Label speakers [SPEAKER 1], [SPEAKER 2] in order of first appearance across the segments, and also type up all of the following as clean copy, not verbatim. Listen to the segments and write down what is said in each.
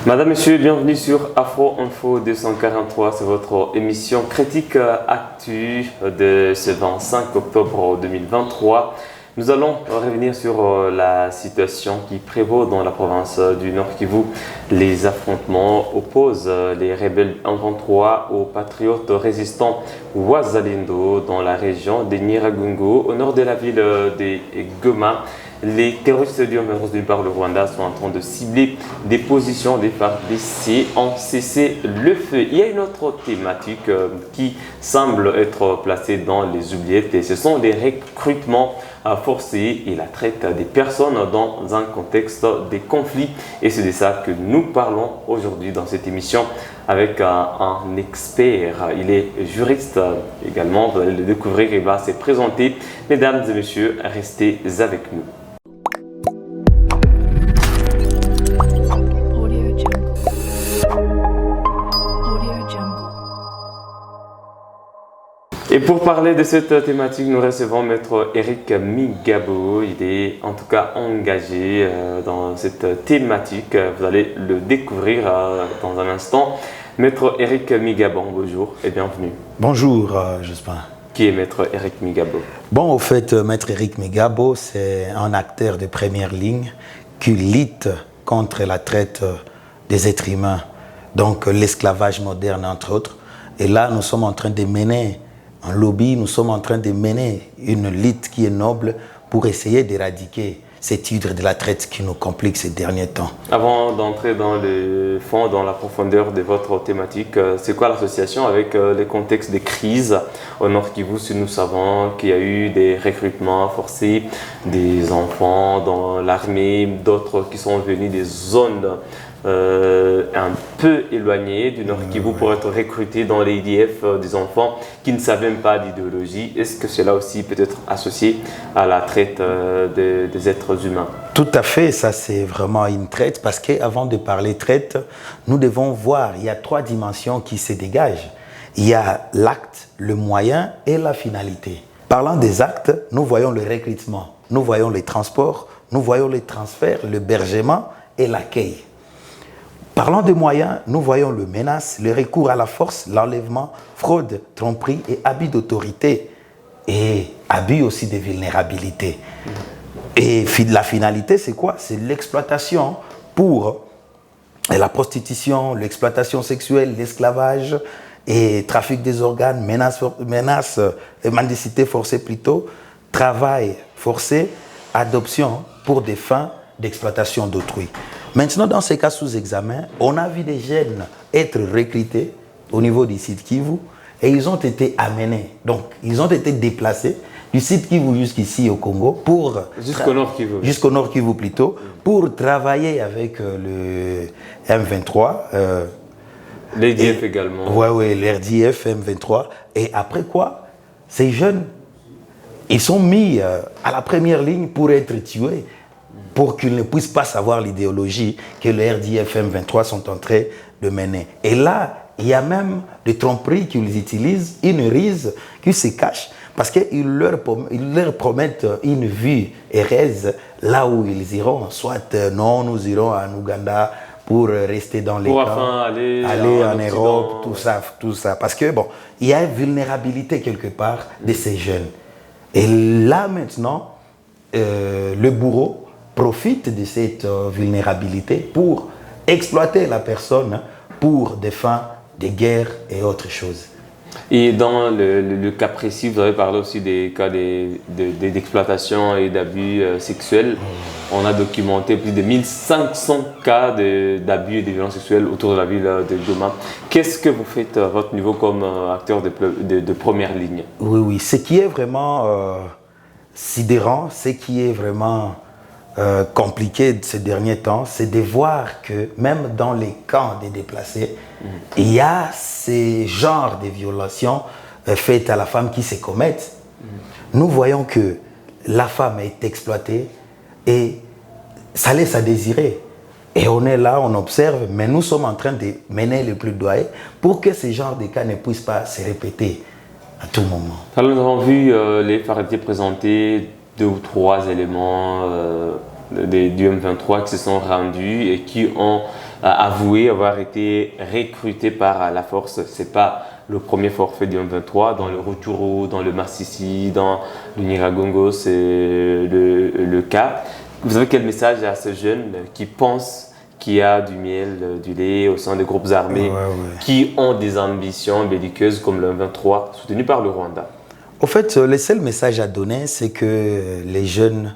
[SPEAKER 1] Madame, Monsieur, bienvenue sur Afro Info 243. C'est votre émission critique actu de ce 25 octobre 2023. Nous allons revenir sur la situation qui prévaut dans la province du Nord Kivu. Les affrontements opposent les rebelles M23 aux patriotes résistants Wazalendo dans la région de Nyiragongo, au nord de la ville de Goma. Les terroristes du M23 d'une part le Rwanda sont en train de cibler des positions des FARDC en cessez-le-feu. Il y a une autre thématique qui semble être placée dans les oubliettes et ce sont les recrutements forcés et la traite des personnes dans un contexte de conflit. Et c'est de ça que nous parlons aujourd'hui dans cette émission avec un expert. Il est juriste également, vous allez le découvrir, il va se présenter. Mesdames et messieurs, restez avec nous. Et pour parler de cette thématique, nous recevons Maître Eric Migabo. Il est en tout cas engagé dans cette thématique. Vous allez le découvrir dans un instant. Maître Eric Migabo, bonjour et bienvenue.
[SPEAKER 2] Bonjour, Jospin.
[SPEAKER 1] Qui est Maître Eric Migabo?
[SPEAKER 2] Bon, au fait, Maître Eric Migabo, c'est un acteur de première ligne qui lutte contre la traite des êtres humains, donc l'esclavage moderne, entre autres. Et là, nous sommes en train de mener un lobby, nous sommes en train de mener une lutte qui est noble pour essayer d'éradiquer cet hydre de la traite qui nous complique ces derniers temps. Avant
[SPEAKER 1] d'entrer dans le fond, dans la profondeur de votre thématique, c'est quoi l'association avec les contextes de crise au Nord Kivu? Si nous savons qu'il y a eu des recrutements forcés, des enfants dans l'armée, d'autres qui sont venus des zones un peu éloignées du Nord Kivu pour être recrutés dans les IDF, des enfants qui ne savent même pas d'idéologie. Est-ce que cela aussi peut être associé à la traite des êtres humains?
[SPEAKER 2] Tout à fait, ça c'est vraiment une traite parce qu'avant de parler traite, nous devons voir, il y a trois dimensions qui se dégagent. Il y a l'acte, le moyen et la finalité. Parlant des actes, nous voyons le recrutement, nous voyons les transports, nous voyons les transferts, l'hébergement et l'accueil. Parlant de moyens, nous voyons le menace, le recours à la force, l'enlèvement, fraude, tromperie et abus d'autorité. Et abus aussi de vulnérabilité. Et la finalité, c'est quoi? C'est l'exploitation pour la prostitution, l'exploitation sexuelle, l'esclavage et trafic des organes, menace mendicité forcée plutôt, travail forcé, adoption pour des fins d'exploitation d'autrui. Maintenant, dans ces cas sous examen, on a vu des jeunes être recrutés au niveau du site Kivu et ils ont été amenés. Donc, ils ont été déplacés du site Kivu jusqu'ici au Congo pour...
[SPEAKER 1] Jusqu'au Nord Kivu.
[SPEAKER 2] Jusqu'au Nord Kivu plutôt, pour travailler avec le M23.
[SPEAKER 1] L'RDF également.
[SPEAKER 2] Oui, l'RDF, M23. Et après quoi, ces jeunes, ils sont mis à la première ligne pour être tués, pour qu'ils ne puissent pas savoir l'idéologie que le RDF M23 sont en train de mener. Et là, il y a même des tromperies qu'ils utilisent, une ruse qui se cache, parce qu'ils leur promettent une vie heureuse là où ils iront. Soit non, nous irons en Ouganda pour rester dans les camps, aller en Europe, tout ça. Parce que bon, il y a une vulnérabilité quelque part de ces jeunes. Et là maintenant, le bourreau profite de cette vulnérabilité pour exploiter la personne pour des fins de guerre et autres choses.
[SPEAKER 1] Et dans le cas précis, vous avez parlé aussi des cas d'exploitation et d'abus sexuels. On a documenté plus de 1500 cas d'abus et de violences sexuelles autour de la ville de Goma. Qu'est-ce que vous faites à votre niveau comme acteur de première ligne?
[SPEAKER 2] Oui, ce qui est vraiment sidérant, ce qui est vraiment compliqué de ces derniers temps, c'est de voir que même dans les camps des déplacés, il y a ces genres de violations faites à la femme qui se commettent. Nous voyons que la femme est exploitée et ça laisse à désirer. Et on est là, on observe, mais nous sommes en train de mener le plaidoyer pour que ce genre de cas ne puissent pas se répéter à tout moment.
[SPEAKER 1] Alors, nous avons vu les FARDC présenter 2 ou 3 éléments du M23 qui se sont rendus et qui ont avoué avoir été recruté par la force. Ce n'est pas le premier forfait du M23. Dans le Rutshuru, dans le Masisi, dans le Nyiragongo, c'est le cas. Vous avez quel message à ces jeunes qui pensent qu'il y a du miel, du lait au sein des groupes armés qui ont des ambitions belliqueuses comme le M23 soutenu par le Rwanda?
[SPEAKER 2] Au fait, le seul message à donner, c'est que les jeunes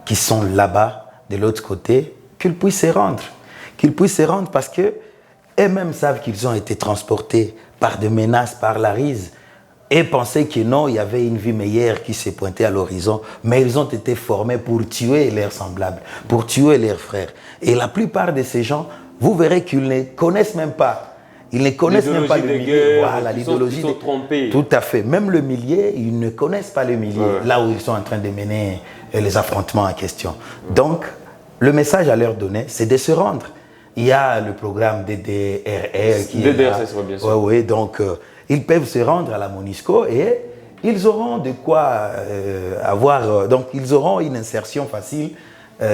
[SPEAKER 2] qui sont là-bas, de l'autre côté, qu'ils puissent se rendre. Qu'ils puissent se rendre parce qu'eux-mêmes savent qu'ils ont été transportés par des menaces, par la rise, et pensaient que non, il y avait une vie meilleure qui s'est pointée à l'horizon, mais ils ont été formés pour tuer leurs semblables, pour tuer leurs frères. Et la plupart de ces gens, vous verrez qu'ils ne connaissent même pas. Ils ne connaissent même pas le milieu. Voilà, l'idéologie.
[SPEAKER 1] Ils sont trompés.
[SPEAKER 2] Tout à fait. Même le milieu, ils ne connaissent pas le milieu, là où ils sont en train de mener les affrontements en question. Donc, le message à leur donner, c'est de se rendre. Il y a le programme DDRR qui
[SPEAKER 1] DDRCS, bien sûr.
[SPEAKER 2] Oui, donc ils peuvent se rendre à la MONUSCO et ils auront de quoi avoir. Donc, ils auront une insertion facile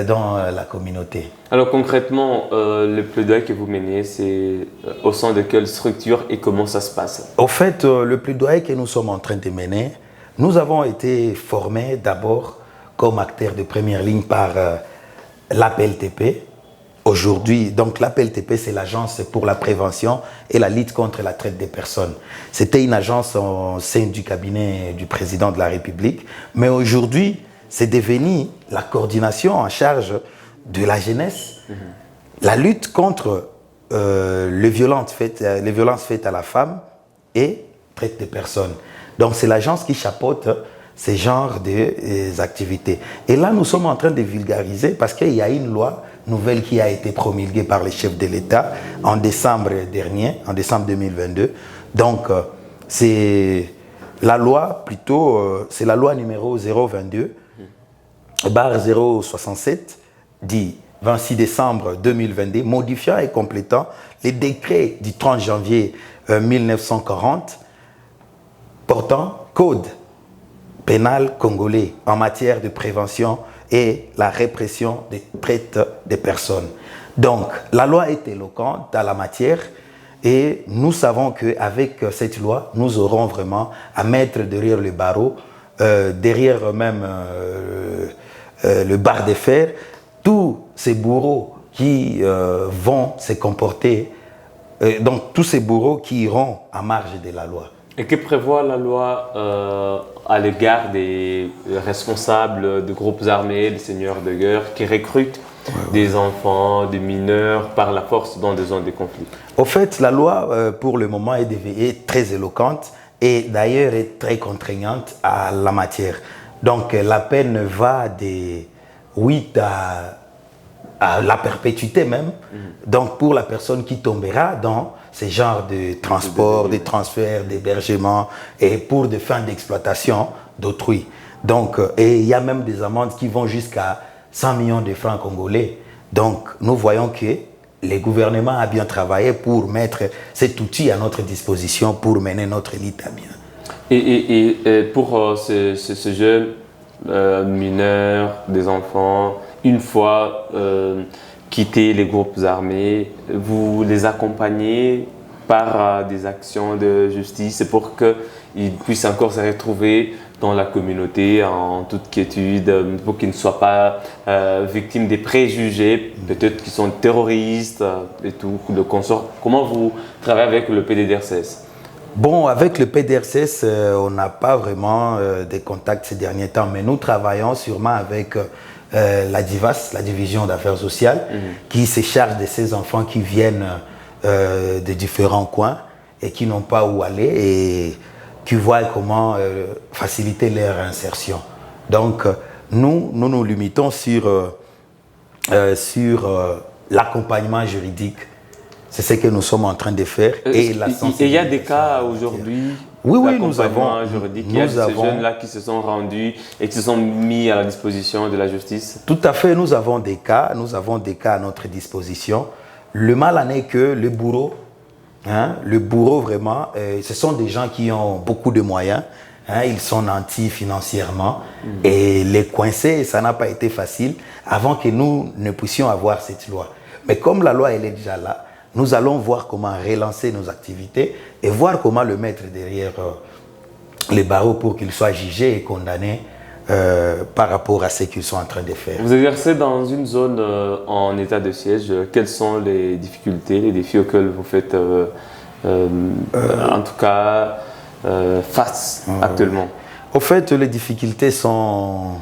[SPEAKER 2] dans la communauté.
[SPEAKER 1] Alors concrètement, le plaidoyer que vous menez, c'est au sein de quelle structure et comment ça se passe?
[SPEAKER 2] Au fait, le plaidoyer que nous sommes en train de mener, nous avons été formés d'abord comme acteurs de première ligne par l'APLTP. Aujourd'hui, donc l'APLTP, c'est l'Agence pour la prévention et la lutte contre la traite des personnes. C'était une agence au sein du cabinet du président de la République, mais aujourd'hui, c'est devenu la coordination en charge de la jeunesse, la lutte contre les violences faites à la femme et traite des personnes. Donc c'est l'agence qui chapeaute ces genres d'activités. Et là, nous sommes en train de vulgariser parce qu'il y a une loi nouvelle qui a été promulguée par les chefs de l'État en décembre dernier, en décembre 2022. Donc c'est la loi c'est la loi numéro 022 067 dit 26 décembre 2022, modifiant et complétant les décrets du 30 janvier 1940 portant code pénal congolais en matière de prévention et la répression des traites des personnes. Donc, la loi est éloquente à la matière et nous savons qu'avec cette loi, nous aurons vraiment à mettre derrière le barreau, derrière même le bar de fer, tous ces bourreaux qui vont se comporter, donc tous ces bourreaux qui iront à marge de la loi.
[SPEAKER 1] Et que prévoit la loi à l'égard des responsables de groupes armés, des seigneurs de guerre qui recrutent des enfants, des mineurs par la force dans des zones de conflit?
[SPEAKER 2] Au fait, la loi pour le moment est très éloquente et d'ailleurs est très contraignante à la matière. Donc la peine va de 8 à la perpétuité même. Donc pour la personne qui tombera dans ces genres de transport, de transfert, d'hébergement et pour des fins d'exploitation d'autrui. Donc, et il y a même des amendes qui vont jusqu'à 100 millions de francs congolais. Donc nous voyons que le gouvernement a bien travaillé pour mettre cet outil à notre disposition pour mener notre lutte à bien.
[SPEAKER 1] Et pour ces jeunes mineurs, des enfants, une fois quittés les groupes armés, vous les accompagnez par des actions de justice pour qu'ils puissent encore se retrouver dans la communauté en toute quiétude, pour qu'ils ne soient pas victimes des préjugés, peut-être qu'ils sont terroristes et tout, le consort. Comment vous travaillez avec le PDDRCS?
[SPEAKER 2] Bon, avec le PDRCS, on n'a pas vraiment des contacts ces derniers temps, mais nous travaillons sûrement avec la DIVAS, la division d'affaires sociales, qui se charge de ces enfants qui viennent de différents coins et qui n'ont pas où aller et qui voient comment faciliter leur insertion. Donc, nous limitons sur l'accompagnement juridique. C'est ce que nous sommes en train de faire. Et
[SPEAKER 1] il y a des cas aujourd'hui.
[SPEAKER 2] Oui, nous avons.
[SPEAKER 1] Juridique. Il y a ces jeunes-là qui se sont rendus et qui se sont mis à la disposition de la justice.
[SPEAKER 2] Tout à fait, nous avons des cas à notre disposition. Le mal en est que le bourreau vraiment, ce sont des gens qui ont beaucoup de moyens. Ils sont nantis financièrement et les coincer, ça n'a pas été facile avant que nous ne puissions avoir cette loi. Mais comme la loi, elle est déjà là, nous allons voir comment relancer nos activités et voir comment le mettre derrière les barreaux pour qu'il soit jugé et condamné par rapport à ce qu'ils sont en train de faire.
[SPEAKER 1] Vous exercez dans une zone en état de siège. Quelles sont les difficultés, les défis auxquels vous faites en tout cas face actuellement?
[SPEAKER 2] Au fait, les difficultés sont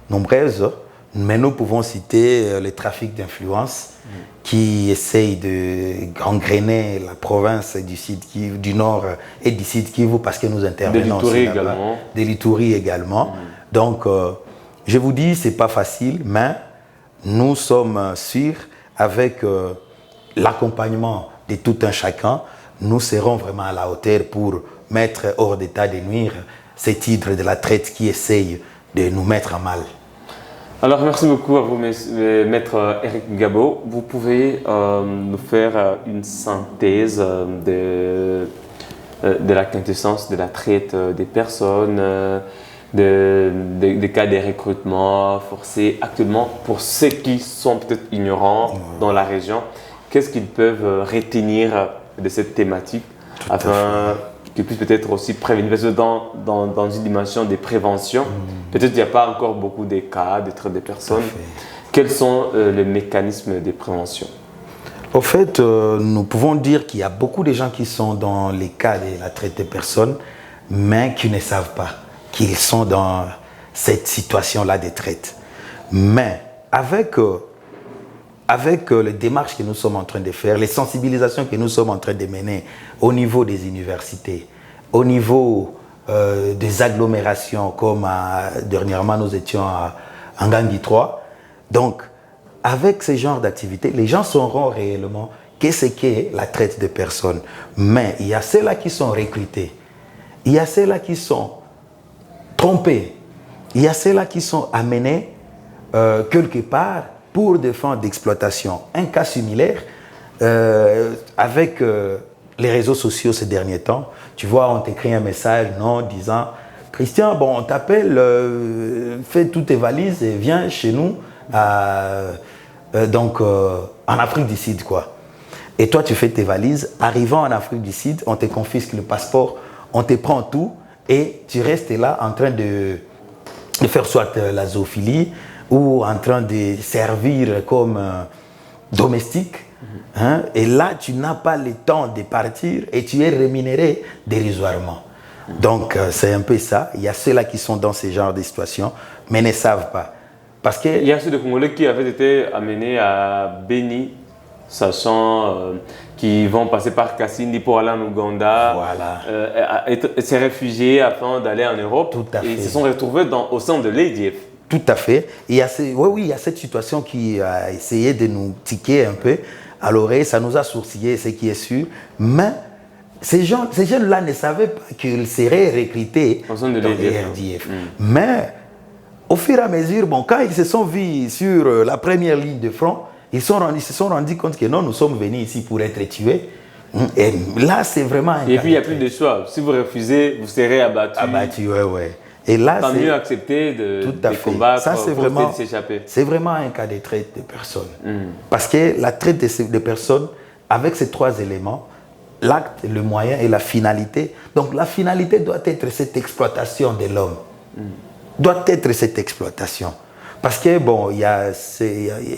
[SPEAKER 2] nombreuses, mais nous pouvons citer le trafic d'influence qui essaye de gangréner la province du Nord et du Sud Kivu parce que nous intervenons aussi là-bas. De l'Ituri également. Donc, je vous dis, ce n'est pas facile, mais nous sommes sûrs, avec l'accompagnement de tout un chacun, nous serons vraiment à la hauteur pour mettre hors d'état de nuire ces tigres de la traite qui essayent de nous mettre à mal.
[SPEAKER 1] Alors, merci beaucoup à vous, Maître Eric Gabo. Vous pouvez nous faire une synthèse de la quintessence de la traite des personnes, des cas de recrutement forcés actuellement pour ceux qui sont peut-être ignorants dans la région. Qu'est-ce qu'ils peuvent retenir de cette thématique afin qu'ils puissent peut-être aussi prévenir? Parce que dans une dimension de prévention, peut-être qu'il n'y a pas encore beaucoup de cas de traite des personnes. Quels sont les mécanismes de prévention?
[SPEAKER 2] Au fait, nous pouvons dire qu'il y a beaucoup de gens qui sont dans les cas de la traite des personnes, mais qui ne savent pas qu'ils sont dans cette situation-là de traite. Mais avec les démarches que nous sommes en train de faire, les sensibilisations que nous sommes en train de mener au niveau des universités, au niveau des agglomérations, comme dernièrement nous étions à Ngangui 3. Donc, avec ce genre d'activité, les gens sauront réellement qu'est-ce qu'est la traite de personnes. Mais il y a ceux-là qui sont recrutés, il y a ceux-là qui sont trompés, il y a ceux-là qui sont amenés quelque part pour des fins d'exploitation. Un cas similaire avec les réseaux sociaux ces derniers temps. Tu vois, on t'écrit un message disant « Christian, bon, on t'appelle, fais toutes tes valises et viens chez nous en Afrique du Sud, quoi. » Et toi, tu fais tes valises. Arrivant en Afrique du Sud, on te confisque le passeport, on te prend tout et tu restes là en train de faire soit la zoophilie ou en train de servir comme domestique. Hein? Et là, tu n'as pas le temps de partir et tu es rémunéré dérisoirement. Donc, c'est un peu ça. Il y a ceux-là qui sont dans ce genre de situation, mais ne savent pas. Parce que
[SPEAKER 1] il y a ceux de Congolais qui avaient été amenés à Béni, sachant qu'ils vont passer par Kassindi pour aller en Ouganda, se réfugier afin d'aller en Europe.
[SPEAKER 2] Tout à fait.
[SPEAKER 1] Et ils se sont retrouvés au sein de l'ADF.
[SPEAKER 2] Tout à fait. Et il y a il y a cette situation qui a essayé de nous tiquer un peu à l'oreille. Ça nous a sourcillé, ce qui est sûr. Mais ces jeunes-là ne savaient pas qu'ils seraient recrutés
[SPEAKER 1] au sein de
[SPEAKER 2] l'ADF. Mais au fur et à mesure, quand ils se sont vus sur la première ligne de front, ils se sont rendus compte que non, nous sommes venus ici pour être tués. Et là, c'est vraiment...
[SPEAKER 1] Et puis, il n'y a plus de choix. Si vous refusez, vous serez abattu.
[SPEAKER 2] Abattu, ouais. Et là,
[SPEAKER 1] c'est mieux accepter de combattre pour s'échapper.
[SPEAKER 2] C'est vraiment un cas de traite de personnes. Parce que la traite de personnes, avec ces trois éléments, l'acte, le moyen et la finalité. Donc, la finalité doit être cette exploitation de l'homme. Doit être cette exploitation. Parce que, il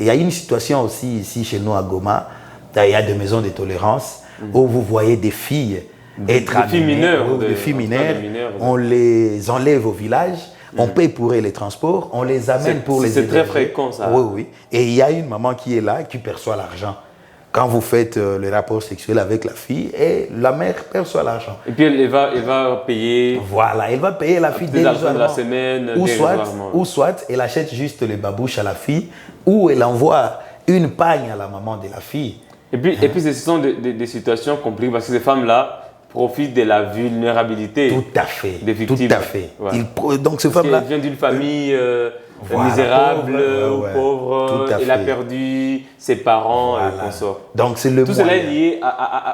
[SPEAKER 2] y a une situation aussi ici chez nous à Goma, il y a des maisons de tolérance où vous voyez des filles être amenées, des filles mineures, on les enlève au village, on paye pour les transports, on les amène pour les héberger.
[SPEAKER 1] C'est très fréquent ça.
[SPEAKER 2] Oui. Et il y a une maman qui est là, qui perçoit l'argent. Quand vous faites le rapport sexuel avec la fille, et la mère perçoit l'argent.
[SPEAKER 1] Et puis elle va payer.
[SPEAKER 2] Voilà, elle va payer la fille dérisoirement.
[SPEAKER 1] De la semaine,
[SPEAKER 2] ou soit elle achète juste les babouches à la fille, ou elle envoie une pagne à la maman de la fille.
[SPEAKER 1] Et puis ce sont des situations compliquées parce que ces femmes-là profitent de la vulnérabilité des victimes.
[SPEAKER 2] Tout à fait.
[SPEAKER 1] Ouais.
[SPEAKER 2] Donc ces femmes-là...
[SPEAKER 1] Elle vient d'une famille... misérable ou pauvre, il a perdu ses parents et consorts.
[SPEAKER 2] Donc c'est le
[SPEAKER 1] tout cela est lié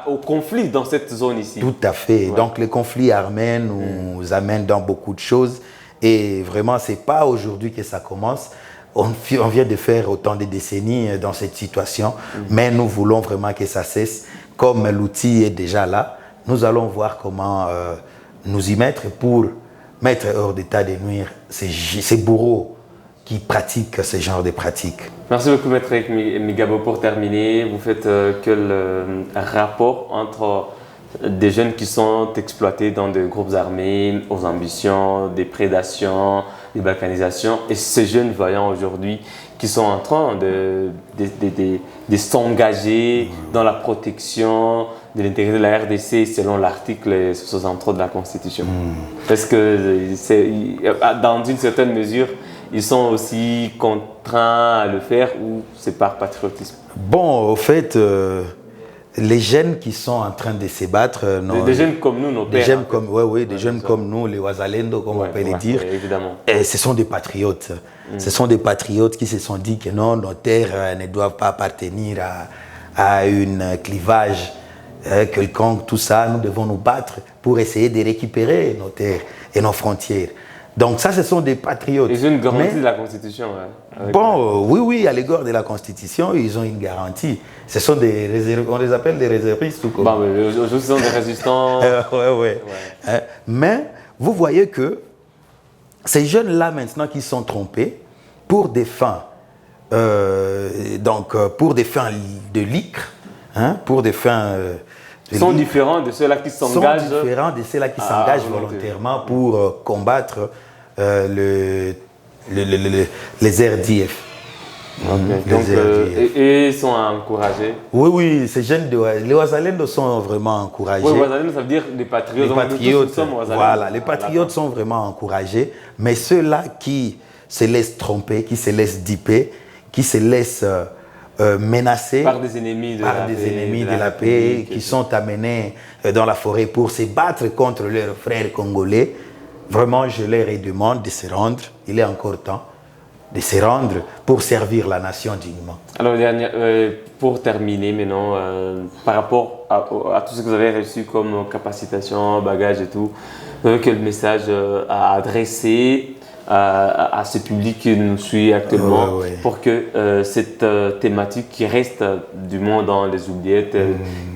[SPEAKER 1] au conflit dans cette zone ici.
[SPEAKER 2] Tout à fait. Ouais. Donc le conflit armène nous amène dans beaucoup de choses et vraiment c'est pas aujourd'hui que ça commence. on vient de faire autant de décennies dans cette situation, mais nous voulons vraiment que ça cesse. Comme l'outil est déjà là, nous allons voir comment nous y mettre pour mettre hors d'état de nuire ces bourreaux qui pratiquent ce genre de pratiques.
[SPEAKER 1] Merci beaucoup, Maître Migabo. Pour terminer, vous faites quel rapport entre des jeunes qui sont exploités dans des groupes armés, aux ambitions, des prédations, des balkanisations, et ces jeunes voyants aujourd'hui qui sont en train de s'engager dans la protection de l'intégrité de la RDC selon l'article 63 de la Constitution. Est-ce que dans une certaine mesure, ils sont aussi contraints à le faire ou c'est par patriotisme?
[SPEAKER 2] Bon, au fait, les jeunes qui sont en train de se battre...
[SPEAKER 1] des jeunes comme nous, nos pères.
[SPEAKER 2] Des jeunes comme nous, les Ouazalendo, comme on peut les dire.
[SPEAKER 1] Évidemment.
[SPEAKER 2] Et ce sont des patriotes. Ce sont des patriotes qui se sont dit que non, nos terres ne doivent pas appartenir à un clivage quelconque, tout ça. Nous devons nous battre pour essayer de récupérer nos terres et nos frontières. Donc ça, ce sont des patriotes.
[SPEAKER 1] Ils ont une garantie de la Constitution.
[SPEAKER 2] Oui, à l'égard de la Constitution, ils ont une garantie. Ce sont des on les appelle des réservistes ou quoi.
[SPEAKER 1] Aujourd'hui, ce sont des résistants.
[SPEAKER 2] Mais vous voyez que ces jeunes-là maintenant qui sont trompés pour des fins, pour des fins de l'ICRE, pour des fins...
[SPEAKER 1] sont différents de ceux-là qui s'engagent.
[SPEAKER 2] Sont différents de ceux-là qui s'engagent volontairement pour combattre les RDF.
[SPEAKER 1] Et ils sont encouragés.
[SPEAKER 2] Oui, ces jeunes, les Ouazalendo sont vraiment encouragés.
[SPEAKER 1] Oui, Ouazalendo, ça veut dire les patriotes.
[SPEAKER 2] Les patriotes, voilà, les patriotes sont vraiment encouragés. Mais ceux-là qui se laissent tromper, qui se laissent duper, qui se laissent menacés
[SPEAKER 1] par des ennemis
[SPEAKER 2] de la paix qui sont amenés dans la forêt pour se battre contre leurs frères congolais. Vraiment, je leur demande de se rendre. Il est encore temps de se rendre pour servir la nation dignement. Alors,
[SPEAKER 1] pour terminer maintenant, par rapport à tout ce que vous avez reçu comme capacitation, bagages et tout, vous avez quel message à adresser à ce public qui nous suit actuellement pour que cette thématique qui reste du moins dans les oubliettes,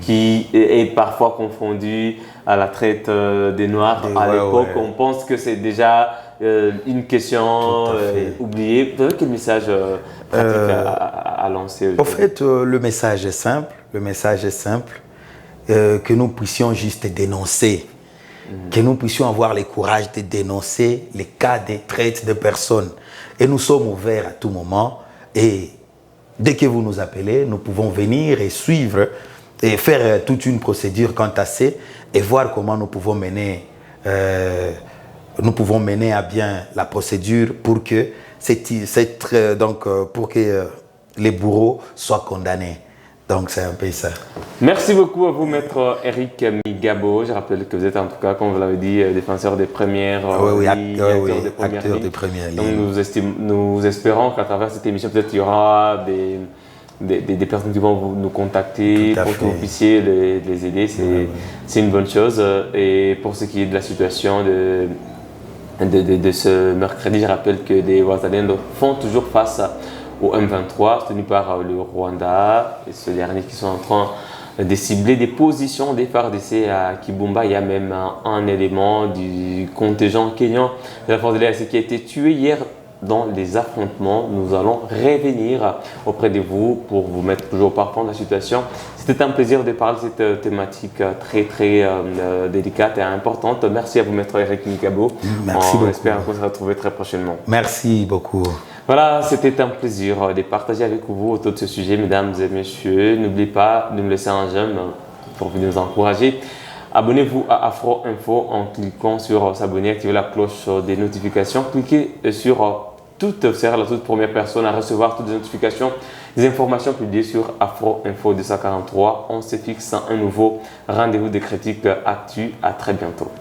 [SPEAKER 1] qui est parfois confondue à la traite des Noirs à l'époque, on pense que c'est déjà une question oubliée. Vous avez quel message pratique à lancer aujourd'hui?
[SPEAKER 2] En fait, le message est simple. Le message est simple. Que nous puissions juste dénoncer. Que nous puissions avoir le courage de dénoncer les cas de traite de personnes. Et nous sommes ouverts à tout moment. Et dès que vous nous appelez, nous pouvons venir et suivre et faire toute une procédure quant à ça et voir comment nous pouvons mener à bien la procédure pour que, pour que les bourreaux soient condamnés. Donc c'est un peu ça.
[SPEAKER 1] Merci beaucoup à vous, Maître Eric Migabo. Je rappelle que vous êtes en tout cas, comme vous l'avez dit, défenseur des premières lignes,
[SPEAKER 2] acteur des premières lignes.
[SPEAKER 1] Donc nous espérons qu'à travers cette émission, peut-être il y aura des personnes qui vont nous contacter pour que vous puissiez les aider. C'est une bonne chose. Et pour ce qui est de la situation de ce mercredi, je rappelle que des Ouazalendo font toujours face au M23, tenu par le Rwanda, et ce dernier qui sont en train de cibler des positions des FARDC à Kibumba. Il y a même un élément du contingent kenyan de la force de l'air qui a été tué hier dans les affrontements. Nous allons revenir auprès de vous pour vous mettre toujours au parfum de la situation. C'était un plaisir de parler de cette thématique très délicate et importante. Merci à vous, Maître Eric Migabo.
[SPEAKER 2] Merci beaucoup.
[SPEAKER 1] On espère qu'on se retrouver très prochainement.
[SPEAKER 2] Merci beaucoup.
[SPEAKER 1] Voilà, c'était un plaisir de partager avec vous autour de ce sujet, mesdames et messieurs. N'oubliez pas de nous laisser un j'aime pour nous encourager. Abonnez-vous à Afro Info en cliquant sur s'abonner, activer la cloche des notifications. Cliquez sur la toute première personne à recevoir toutes les notifications, des informations publiées sur Afro Info 243. On se fixe un nouveau rendez-vous de critique actu. À très bientôt.